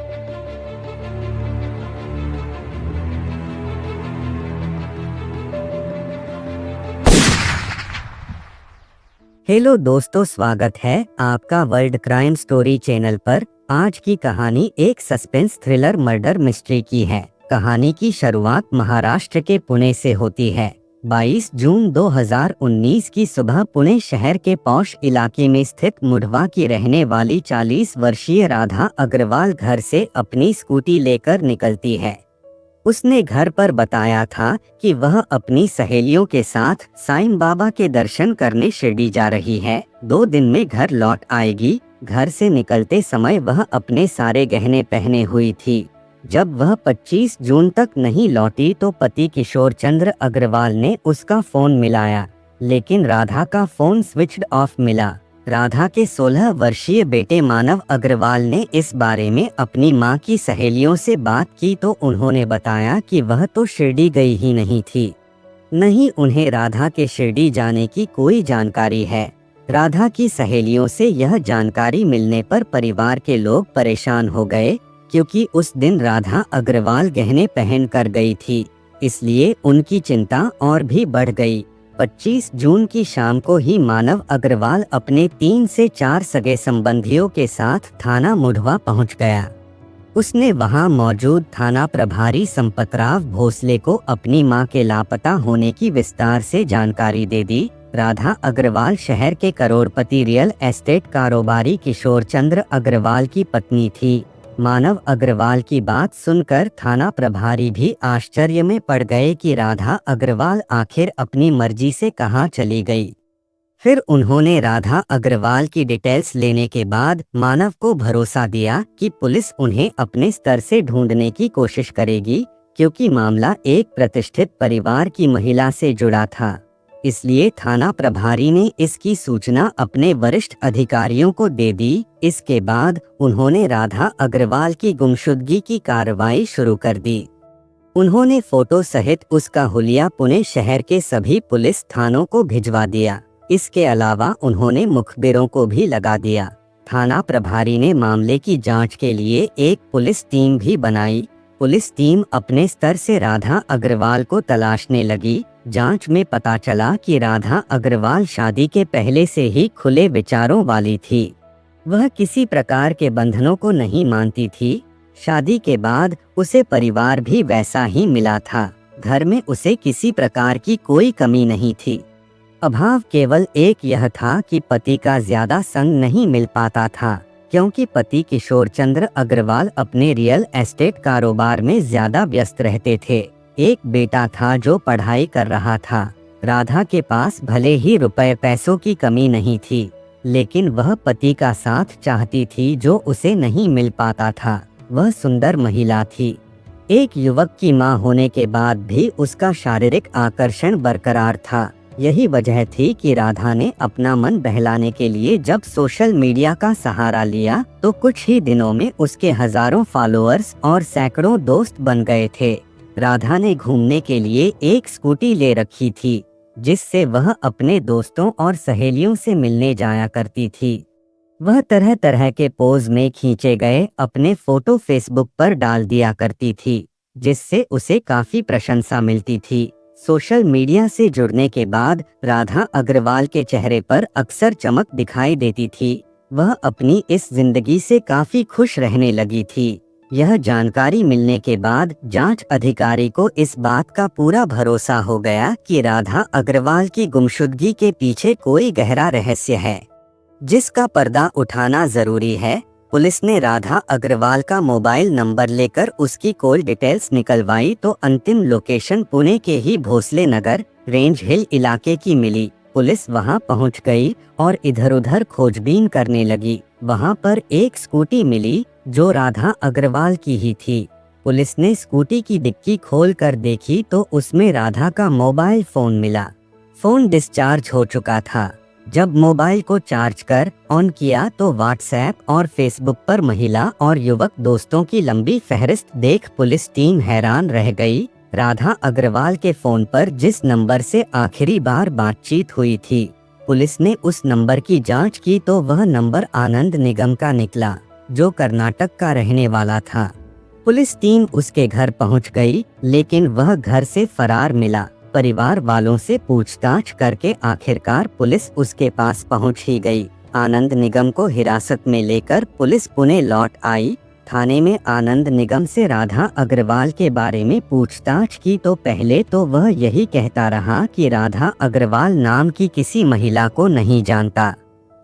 Hello दोस्तों, स्वागत है आपका वर्ल्ड क्राइम स्टोरी चैनल पर। आज की कहानी एक सस्पेंस थ्रिलर मर्डर मिस्ट्री की है। कहानी की शुरुआत महाराष्ट्र के पुणे से होती है। 22 जून 2019 की सुबह पुणे शहर के पॉश इलाके में स्थित मुढ़वा की रहने वाली 40 वर्षीय राधा अग्रवाल घर से अपनी स्कूटी लेकर निकलती है। उसने घर पर बताया था कि वह अपनी सहेलियों के साथ साईं बाबा के दर्शन करने शिरडी जा रही है। 2 दिन में घर लौट आएगी। घर से निकलते समय वह अपने सारे गहने पहने हुई थी। जब वह 25 जून तक नहीं लौटी तो पति किशोर चंद्र अग्रवाल ने उसका फोन मिलाया, लेकिन राधा का फोन स्विच्ड ऑफ मिला। राधा के 16 वर्षीय बेटे मानव अग्रवाल ने इस बारे में अपनी मां की सहेलियों से बात की तो उन्होंने बताया कि वह तो शिरडी गई ही नहीं थी, नहीं उन्हें राधा के शिरडी जाने की कोई जानकारी है। राधा की सहेलियों से यह जानकारी मिलने पर परिवार के लोग परेशान हो गए, क्योंकि उस दिन राधा अग्रवाल गहने पहन कर गई थी, इसलिए उनकी चिंता और भी बढ़ गई। 25 जून की शाम को ही मानव अग्रवाल अपने 3 से 4 सगे संबंधियों के साथ थाना मुढ़वा पहुंच गया। उसने वहां मौजूद थाना प्रभारी संपतराव भोसले को अपनी मां के लापता होने की विस्तार से जानकारी दे दी। राधा अग्रवाल शहर के करोड़पति रियल एस्टेट कारोबारी किशोर चंद्र अग्रवाल की पत्नी थी। मानव अग्रवाल की बात सुनकर थाना प्रभारी भी आश्चर्य में पड़ गए कि राधा अग्रवाल आखिर अपनी मर्जी से कहां चली गई। फिर उन्होंने राधा अग्रवाल की डिटेल्स लेने के बाद मानव को भरोसा दिया कि पुलिस उन्हें अपने स्तर से ढूंढने की कोशिश करेगी, क्योंकि मामला एक प्रतिष्ठित परिवार की महिला से जुड़ा था। इसलिए थाना प्रभारी ने इसकी सूचना अपने वरिष्ठ अधिकारियों को दे दी। इसके बाद उन्होंने राधा अग्रवाल की गुमशुदगी की कार्रवाई शुरू कर दी। उन्होंने फोटो सहित उसका हुलिया पुणे शहर के सभी पुलिस थानों को भिजवा दिया। इसके अलावा उन्होंने मुखबिरों को भी लगा दिया। थाना प्रभारी ने मामले की जांच के लिए एक पुलिस टीम भी बनाई। पुलिस टीम अपने स्तर से राधा अग्रवाल को तलाशने लगी। जांच में पता चला कि राधा अग्रवाल शादी के पहले से ही खुले विचारों वाली थी। वह किसी प्रकार के बंधनों को नहीं मानती थी। शादी के बाद उसे परिवार भी वैसा ही मिला था। घर में उसे किसी प्रकार की कोई कमी नहीं थी। अभाव केवल एक यह था कि पति का ज्यादा संग नहीं मिल पाता था, क्योंकि पति किशोर चंद्र अग्रवाल अपने रियल एस्टेट कारोबार में ज्यादा व्यस्त रहते थे। एक बेटा था जो पढ़ाई कर रहा था। राधा के पास भले ही रुपए पैसों की कमी नहीं थी, लेकिन वह पति का साथ चाहती थी जो उसे नहीं मिल पाता था। वह सुंदर महिला थी। एक युवक की मां होने के बाद भी उसका शारीरिक आकर्षण बरकरार था। यही वजह थी कि राधा ने अपना मन बहलाने के लिए जब सोशल मीडिया का सहारा लिया तो कुछ ही दिनों में उसके हजारों फॉलोअर्स और सैकड़ों दोस्त बन गए थे। राधा ने घूमने के लिए एक स्कूटी ले रखी थी, जिससे वह अपने दोस्तों और सहेलियों से मिलने जाया करती थी। वह तरह तरह के पोज में खींचे गए अपने फोटो फेसबुक पर डाल दिया करती थी, जिससे उसे काफी प्रशंसा मिलती थी। सोशल मीडिया से जुड़ने के बाद राधा अग्रवाल के चेहरे पर अक्सर चमक दिखाई देती थी। वह अपनी इस जिंदगी से काफी खुश रहने लगी थी। यह जानकारी मिलने के बाद जांच अधिकारी को इस बात का पूरा भरोसा हो गया कि राधा अग्रवाल की गुमशुदगी के पीछे कोई गहरा रहस्य है, जिसका पर्दा उठाना जरूरी है। पुलिस ने राधा अग्रवाल का मोबाइल नंबर लेकर उसकी कॉल डिटेल्स निकलवाई तो अंतिम लोकेशन पुणे के ही भोसले नगर रेंज हिल इलाके की मिली। पुलिस वहां पहुंच गई और इधर उधर खोजबीन करने लगी। वहां पर एक स्कूटी मिली जो राधा अग्रवाल की ही थी। पुलिस ने स्कूटी की डिक्की खोल कर देखी तो उसमें राधा का मोबाइल फोन मिला। फोन डिस्चार्ज हो चुका था। जब मोबाइल को चार्ज कर ऑन किया तो व्हाट्सएप और फेसबुक पर महिला और युवक दोस्तों की लंबी फहरिस्त देख पुलिस टीम हैरान रह गई। राधा अग्रवाल के फोन पर जिस नंबर से आखिरी बार बातचीत हुई थी, पुलिस ने उस नंबर की जांच की तो वह नंबर आनंद निगम का निकला। जो कर्नाटक का रहने वाला था। पुलिस टीम उसके घर पहुंच गई, लेकिन वह घर से फरार मिला। परिवार वालों से पूछताछ करके आखिरकार पुलिस उसके पास पहुंच ही गई। आनंद निगम को हिरासत में लेकर पुलिस पुणे लौट आई। थाने में आनंद निगम से राधा अग्रवाल के बारे में पूछताछ की तो पहले तो वह यही कहता रहा कि राधा अग्रवाल नाम की किसी महिला को नहीं जानता।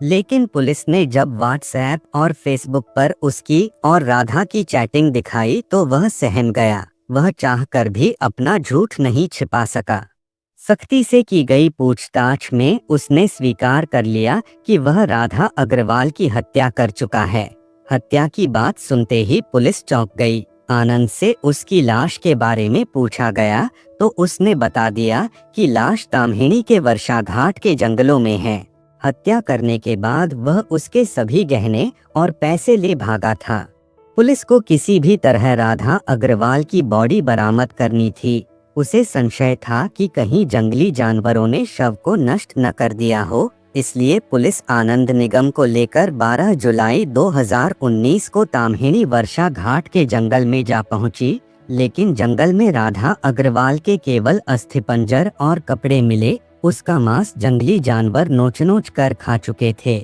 लेकिन पुलिस ने जब व्हाट्सएप और फेसबुक पर उसकी और राधा की चैटिंग दिखाई तो वह सहम गया। वह चाहकर भी अपना झूठ नहीं छिपा सका। सख्ती से की गई पूछताछ में उसने स्वीकार कर लिया कि वह राधा अग्रवाल की हत्या कर चुका है। हत्या की बात सुनते ही पुलिस चौंक गई। आनंद से उसकी लाश के बारे में पूछा गया तो उसने बता दिया कि लाश ताम्हिणी के वर्षा घाट के जंगलों में है। हत्या करने के बाद वह उसके सभी गहने और पैसे ले भागा था। पुलिस को किसी भी तरह राधा अग्रवाल की बॉडी बरामद करनी थी। उसे संशय था कि कहीं जंगली जानवरों ने शव को नष्ट न कर दिया हो, इसलिए पुलिस आनंद निगम को लेकर 12 जुलाई 2019 को ताम्हिणी वर्षा घाट के जंगल में जा पहुंची। लेकिन जंगल में राधा अग्रवाल के केवल अस्थिपंजर और कपड़े मिले। उसका मांस जंगली जानवर नोच-नोच कर खा चुके थे।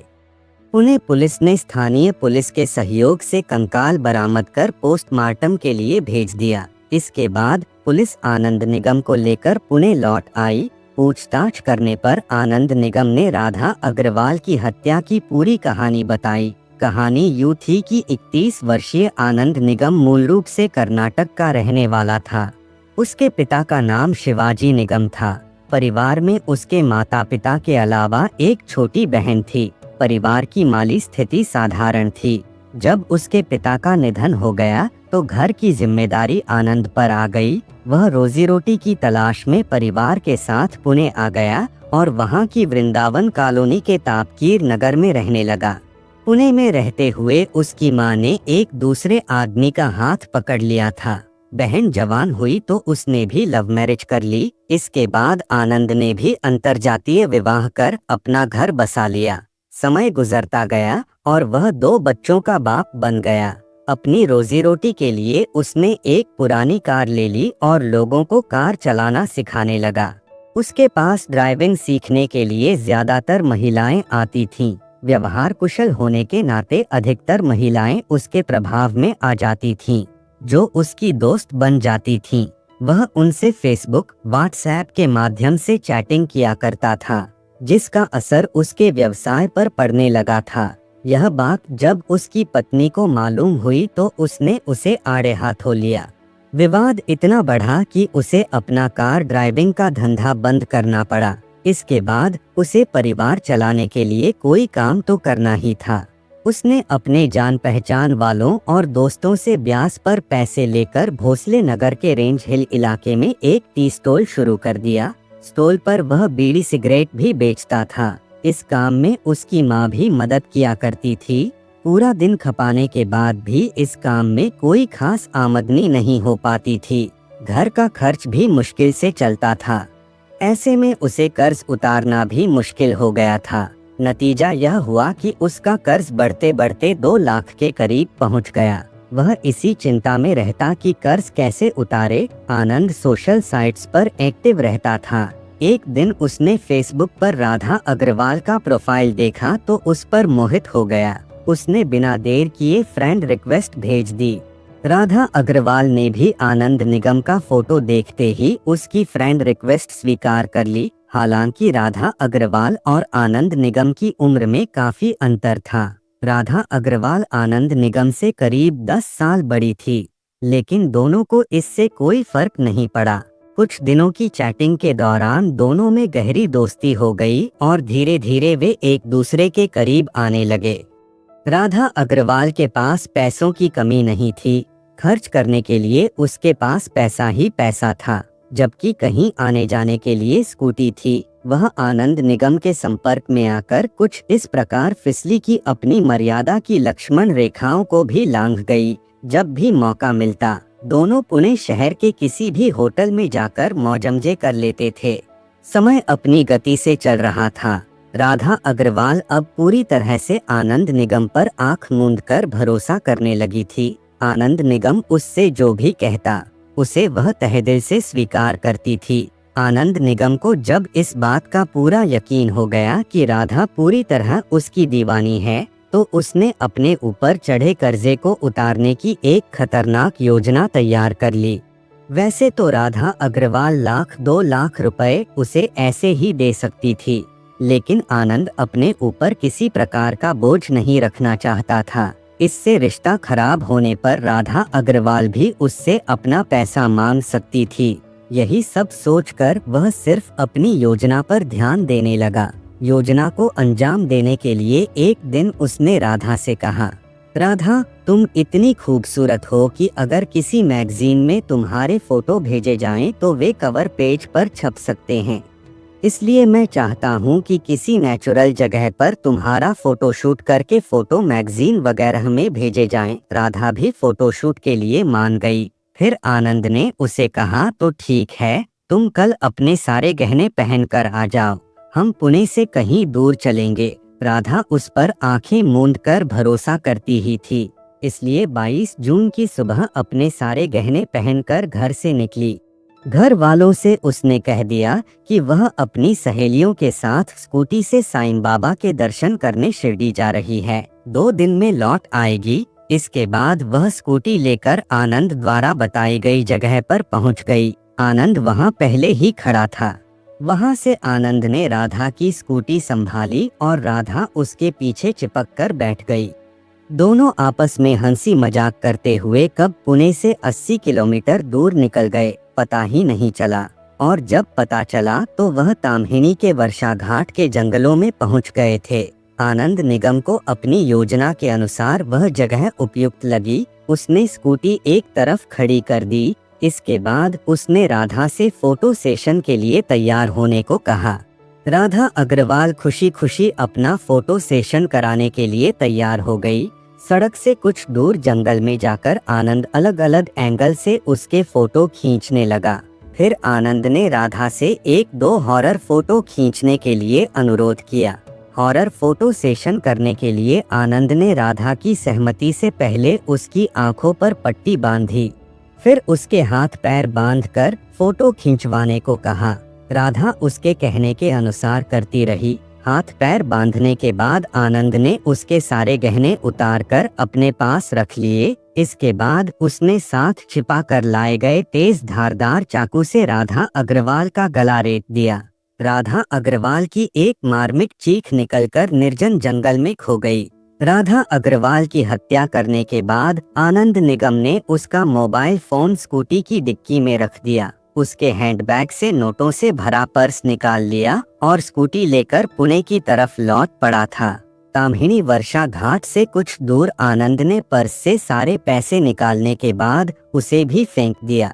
पुणे पुलिस ने स्थानीय पुलिस के सहयोग से कंकाल बरामद कर पोस्टमार्टम के लिए भेज दिया। इसके बाद पुलिस आनंद निगम को लेकर पुणे लौट आई। पूछताछ करने पर आनंद निगम ने राधा अग्रवाल की हत्या की पूरी कहानी बताई। कहानी यूं थी कि 31 वर्षीय आनंद निगम मूल रूप से कर्नाटक का रहने वाला था। उसके पिता का नाम शिवाजी निगम था। परिवार में उसके माता पिता के अलावा एक छोटी बहन थी। परिवार की माली स्थिति साधारण थी। जब उसके पिता का निधन हो गया तो घर की जिम्मेदारी आनंद पर आ गई। वह रोजी रोटी की तलाश में परिवार के साथ पुणे आ गया और वहां की वृंदावन कॉलोनी के तापकीर नगर में रहने लगा। पुणे में रहते हुए उसकी मां ने एक दूसरे आदमी का हाथ पकड़ लिया था। बहन जवान हुई तो उसने भी लव मैरिज कर ली। इसके बाद आनंद ने भी अंतरजातीय विवाह कर अपना घर बसा लिया। समय गुजरता गया और वह 2 बच्चों का बाप बन गया। अपनी रोजी रोटी के लिए उसने एक पुरानी कार ले ली और लोगों को कार चलाना सिखाने लगा। उसके पास ड्राइविंग सीखने के लिए ज्यादातर महिलाएं आती थीं। व्यवहार कुशल होने के नाते अधिकतर महिलाएं उसके प्रभाव में आ जाती थीं, जो उसकी दोस्त बन जाती थीं। वह उनसे फेसबुक, व्हाट्सएप के माध्यम से चैटिंग किया करता था, जिसका असर उसके व्यवसाय पर पड़ने लगा था। यह बात जब उसकी पत्नी को मालूम हुई तो उसने उसे आड़े हाथों लिया। विवाद इतना बढ़ा कि उसे अपना कार ड्राइविंग का धंधा बंद करना पड़ा। इसके बाद उसे परिवार चलाने के लिए कोई काम तो करना ही था। उसने अपने जान पहचान वालों और दोस्तों से ब्याज पर पैसे लेकर भोसले नगर के रेंज हिल इलाके में एक टी स्टॉल शुरू कर दिया। स्टॉल पर वह बीड़ी सिगरेट भी बेचता था। इस काम में उसकी मां भी मदद किया करती थी। पूरा दिन खपाने के बाद भी इस काम में कोई खास आमदनी नहीं हो पाती थी। घर का खर्च भी मुश्किल से चलता था। ऐसे में उसे कर्ज उतारना भी मुश्किल हो गया था। नतीजा यह हुआ कि उसका कर्ज बढ़ते बढ़ते 2 लाख के करीब पहुंच गया। वह इसी चिंता में रहता कि कर्ज कैसे उतारे। आनंद सोशल साइट्स पर एक्टिव रहता था। एक दिन उसने फेसबुक पर राधा अग्रवाल का प्रोफाइल देखा तो उस पर मोहित हो गया। उसने बिना देर किए फ्रेंड रिक्वेस्ट भेज दी। राधा अग्रवाल ने भी आनंद निगम का फोटो देखते ही उसकी फ्रेंड रिक्वेस्ट स्वीकार कर ली। हालांकि राधा अग्रवाल और आनंद निगम की उम्र में काफी अंतर था। राधा अग्रवाल आनंद निगम से करीब 10 साल बड़ी थी, लेकिन दोनों को इससे कोई फर्क नहीं पड़ा। कुछ दिनों की चैटिंग के दौरान दोनों में गहरी दोस्ती हो गई और धीरे धीरे वे एक दूसरे के करीब आने लगे। राधा अग्रवाल के पास पैसों की कमी नहीं थी। खर्च करने के लिए उसके पास पैसा ही पैसा था, जबकि कहीं आने जाने के लिए स्कूटी थी। वह आनंद निगम के संपर्क में आकर कुछ इस प्रकार फिसली कि अपनी मर्यादा की लक्ष्मण रेखाओं को भी लांघ गई। जब भी मौका मिलता दोनों पुणे शहर के किसी भी होटल में जाकर मौजमजे कर लेते थे। समय अपनी गति से चल रहा था। राधा अग्रवाल अब पूरी तरह से आनंद निगम पर आंख मूंदकर भरोसा करने लगी थी। आनंद निगम उससे जो भी कहता उसे वह तहे दिल से स्वीकार करती थी। आनंद निगम को जब इस बात का पूरा यकीन हो गया कि राधा पूरी तरह उसकी दीवानी है, तो उसने अपने ऊपर चढ़े कर्जे को उतारने की एक खतरनाक योजना तैयार कर ली। वैसे तो राधा अग्रवाल 1-2 लाख रुपए उसे ऐसे ही दे सकती थी, लेकिन आनंद अपने ऊपर किसी प्रकार का बोझ नहीं रखना चाहता था। इससे रिश्ता खराब होने पर राधा अग्रवाल भी उससे अपना पैसा मांग सकती थी। यही सब सोचकर वह सिर्फ अपनी योजना पर ध्यान देने लगा। योजना को अंजाम देने के लिए एक दिन उसने राधा से कहा, राधा, तुम इतनी खूबसूरत हो कि अगर किसी मैगजीन में तुम्हारे फोटो भेजे जाएं तो वे कवर पेज पर छप सकते हैं। इसलिए मैं चाहता हूं कि किसी नेचुरल जगह पर तुम्हारा फोटोशूट करके फोटो मैगजीन वगैरह में भेजे जाएं। राधा भी फोटोशूट के लिए मान गई। फिर आनंद ने उसे कहा, तो ठीक है, तुम कल अपने सारे गहने पहनकर आ जाओ, हम पुणे से कहीं दूर चलेंगे। राधा उस पर आंखें मूंदकर भरोसा करती ही थी, इसलिए 22 जून की सुबह अपने सारे गहने पहनकर घर से निकली। घर वालों से उसने कह दिया कि वह अपनी सहेलियों के साथ स्कूटी से साईं बाबा के दर्शन करने शिरडी जा रही है, 2 दिन में लौट आएगी। इसके बाद वह स्कूटी लेकर आनंद द्वारा बताई गई जगह पर पहुंच गई। आनंद वहां पहले ही खड़ा था। वहां से आनंद ने राधा की स्कूटी संभाली और राधा उसके पीछे चिपक कर बैठ गई। दोनों आपस में हंसी मजाक करते हुए कब पुणे से 80 किलोमीटर दूर निकल गए, पता ही नहीं चला। और जब पता चला तो वह ताम्हिणी के वर्षा घाट के जंगलों में पहुंच गए थे। आनंद निगम को अपनी योजना के अनुसार वह जगह उपयुक्त लगी। उसने स्कूटी एक तरफ खड़ी कर दी। इसके बाद उसने राधा से फोटो सेशन के लिए तैयार होने को कहा। राधा अग्रवाल खुशी खुशी अपना फोटो सेशन कराने के लिए तैयार हो गई। सड़क से कुछ दूर जंगल में जाकर आनंद अलग अलग एंगल से उसके फोटो खींचने लगा। फिर आनंद ने राधा से 1-2 हॉरर फोटो खींचने के लिए अनुरोध किया। हॉरर फोटो सेशन करने के लिए आनंद ने राधा की सहमति से पहले उसकी आंखों पर पट्टी बांधी, फिर उसके हाथ पैर बांधकर फोटो खिंचवाने को कहा। राधा उसके कहने के अनुसार करती रही। हाथ पैर बांधने के बाद आनंद ने उसके सारे गहने उतारकर अपने पास रख लिए। इसके बाद उसने साथ छिपा कर लाए गए तेज धारदार चाकू से राधा अग्रवाल का गला रेत दिया। राधा अग्रवाल की एक मार्मिक चीख निकलकर निर्जन जंगल में खो गई। राधा अग्रवाल की हत्या करने के बाद आनंद निगम ने उसका मोबाइल फोन स्कूटी की डिक्की में रख दिया। उसके हैंडबैग से नोटों से भरा पर्स निकाल लिया और स्कूटी लेकर पुणे की तरफ लौट पड़ा था। ताम्हिणी वर्षा घाट से कुछ दूर आनंद ने पर्स से सारे पैसे निकालने के बाद उसे भी फेंक दिया।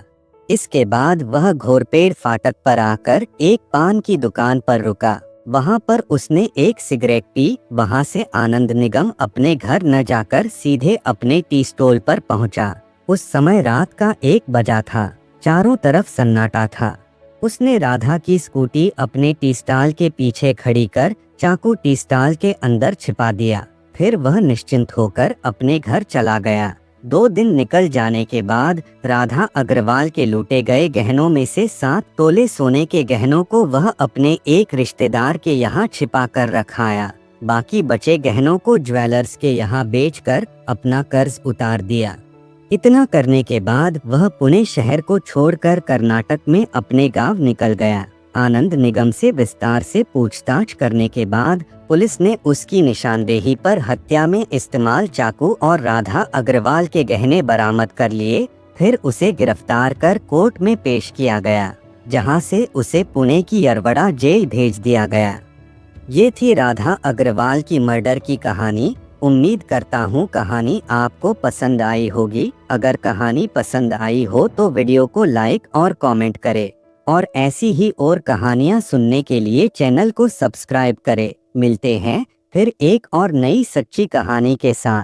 इसके बाद वह घोरपेड़ फाटक पर आकर एक पान की दुकान पर रुका। वहां पर उसने एक सिगरेट पी। वहां से आनंद निगम अपने घर न जाकर सीधे अपने टी स्टॉल पर पहुंचा। उस समय रात का 1 बजा था। चारों तरफ सन्नाटा था। उसने राधा की स्कूटी अपने टी स्टॉल के पीछे खड़ी कर चाकू टी स्टॉल के अंदर छिपा दिया। फिर वह निश्चिंत होकर अपने घर चला गया। 2 दिन निकल जाने के बाद राधा अग्रवाल के लूटे गए गहनों में से 7 तोले सोने के गहनों को वह अपने एक रिश्तेदार के यहाँ छिपा कर रखाया। बाकी बचे गहनों को ज्वेलर्स के यहाँ बेचकर अपना कर्ज उतार दिया। इतना करने के बाद वह पुणे शहर को छोड़कर कर्नाटक में अपने गांव निकल गया। आनंद निगम से विस्तार से पूछताछ करने के बाद पुलिस ने उसकी निशानदेही पर हत्या में इस्तेमाल चाकू और राधा अग्रवाल के गहने बरामद कर लिए। फिर उसे गिरफ्तार कर कोर्ट में पेश किया गया, जहां से उसे पुणे की यरवड़ा जेल भेज दिया गया। ये थी राधा अग्रवाल की मर्डर की कहानी। उम्मीद करता हूँ कहानी आपको पसंद आई होगी। अगर कहानी पसंद आई हो तो वीडियो को लाइक और कमेंट करें और ऐसी ही और कहानियाँ सुनने के लिए चैनल को सब्सक्राइब करें। मिलते हैं फिर एक और नई सच्ची कहानी के साथ।